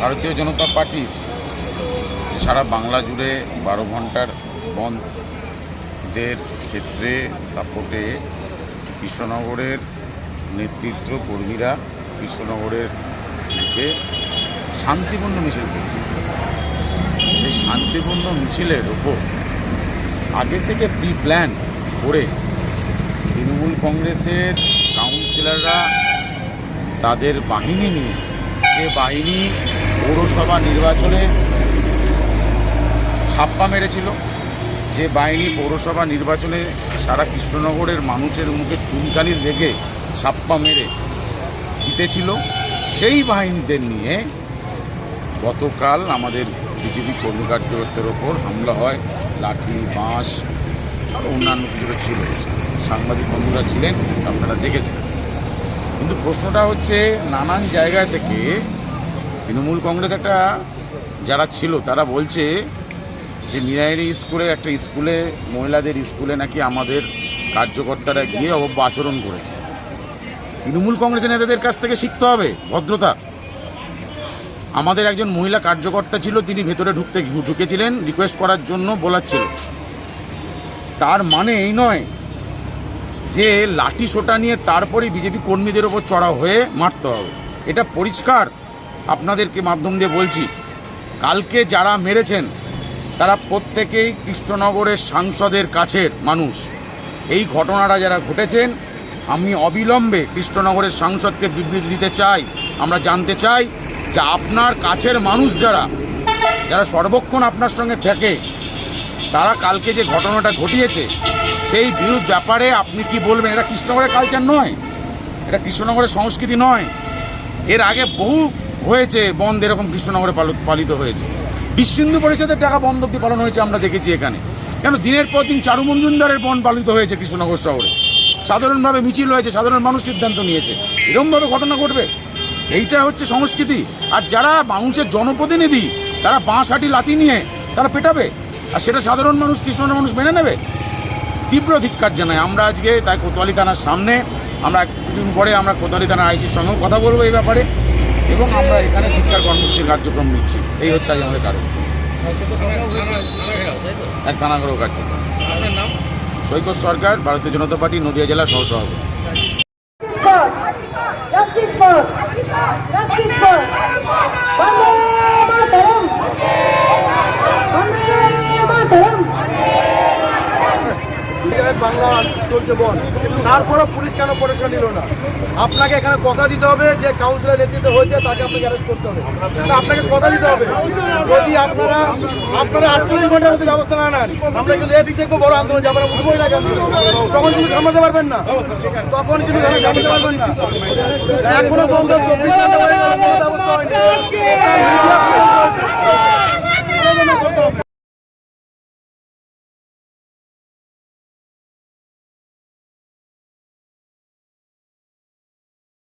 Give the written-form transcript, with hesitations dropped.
ভারতীয় জনতা পার্টির সারা বাংলা জুড়ে 12 ঘন্টার বন্ধের ক্ষেত্রে সাপোর্টে কৃষ্ণনগরের নেতৃত্ব কর্মীরা কৃষ্ণনগরের বুকে শান্তিপূর্ণ মিছিল করেছে। সেই শান্তিপূর্ণ মিছিলের ওপর আগে থেকে প্রি প্ল্যান করে তৃণমূল কংগ্রেসের কাউন্সিলররা তাদের বাহিনী নিয়ে, যে বাহিনী পৌরসভা নির্বাচনে ছাপ্পা মেরেছিল, যে বাহিনী পৌরসভা নির্বাচনে সারা কৃষ্ণনগরের মানুষের মুখে চুনকালির রেগে ছাপ্পা মেরে জিতেছিল, সেই বাহিনীদের নিয়ে গতকাল আমাদের বিজেপি কর্মী কার্যকর্তার ওপর হামলা হয়। লাঠি, বাঁশ আর অন্যান্য কিছু ছিল, সাংবাদিক বন্ধুরা ছিলেন, আপনারা দেখেছেন। কিন্তু প্রশ্নটা হচ্ছে, নানান জায়গা থেকে তৃণমূল কংগ্রেস একটা যারা ছিল তারা বলছে যে নিরাইরি স্কুলের একটা স্কুলে, মহিলাদের স্কুলে নাকি আমাদের কার্যকর্তারা গিয়ে অভব্য আচরণ করেছে। তৃণমূল কংগ্রেসের নেতাদের কাছ থেকে শিখতে হবে ভদ্রতা। আমাদের একজন মহিলা কার্যকর্তা ছিল, তিনি ভেতরে ঢুকেছিলেন রিকোয়েস্ট করার জন্য, বলাচ্ছিল। তার মানে এই নয় যে লাঠি সোটা নিয়ে তারপরেই বিজেপি কর্মীদের ওপর চড়াও হয়ে মারতে হবে। এটা পরিষ্কার আপনাদেরকে মাধ্যম দিয়ে বলছি, কালকে যারা মেরেছেন তারা প্রত্যেকেই কৃষ্ণনগরের সাংসদের কাছের মানুষ। এই ঘটনাটা যারা ঘটেছেন, আমি অবিলম্বে কৃষ্ণনগরের সাংসদকে বিবৃতি দিতে চাই। আমরা জানতে চাই যে আপনার কাছের মানুষ যারা সর্বক্ষণ আপনার সঙ্গে থাকে, তারা কালকে যে ঘটনাটা ঘটিয়েছে সেই বিরুদ্ধ ব্যাপারে আপনি কি বলবেন? এটা কৃষ্ণনগরের কালচার নয়, এটা কৃষ্ণনগরের সংস্কৃতি নয়। এর আগে বহু হয়েছে বন্ধ, এরকম কৃষ্ণনগরে পালিত হয়েছে। বিশ্ব হিন্দু পরিষদের টাকা বন্ধ অব্দি পালন হয়েছে, আমরা দেখেছি এখানে। কেন দিনের পর দিন চারু মজুমদারের বন্ধ পালিত হয়েছে কৃষ্ণনগর শহরে, সাধারণভাবে মিছিল হয়েছে, সাধারণ মানুষ সিদ্ধান্ত নিয়েছে। এরকমভাবে ঘটনা ঘটবে? এইটা হচ্ছে সংস্কৃতি। আর যারা মানুষের জনপ্রতিনিধি, তারা বাঁশ হাঁটি লাথি নিয়ে তারা পেটাবে, আর সেটা সাধারণ মানুষ, কৃষ্ণনগর মানুষ মেনে নেবে? তীব্র ধিক্কার জানাই আমরা আজকে। তাই কোতোয়ালি থানার সামনে আমরা কিছুদিন পরে আমরা কোতোয়ালি থানার আইসির সঙ্গেও কথা বলবো এই ব্যাপারে, এবং আমরা এখানে ধিক্কার কর্মসূচির কার্যক্রম নিচ্ছি। এই হচ্ছে আজ আমাদের কারণ। এক থানাগড়েও কার্যক্রম। সৈকত সরকার, ভারতীয় জনতা পার্টি নদিয়া জেলা সহসভাপতি। বাংলা চলছে বল, তারপরে পুলিশ কেন পরিষেবা নিল না? আপনাকে এখানে কথা দিতে হবে যে কাউন্সিলর নেতৃত্ব হয়েছে তাকে আপনাকে অ্যারেস্ট করতে হবে। আপনাকে কথা দিতে হবে। যদি আপনারা 48 ঘন্টার মধ্যে ব্যবস্থা না নেন, আমরা কিন্তু এর থেকে বড় আন্দোলন যাবো না, উঠবোই না কেন? তখন কিন্তু সামলাতে পারবেন না, তখন কিন্তু সামলাতে পারবেন না। এখনো পর্যন্ত 24 ঘন্টা হয়ে গেল, কোনো ব্যবস্থা হয়নি।